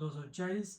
240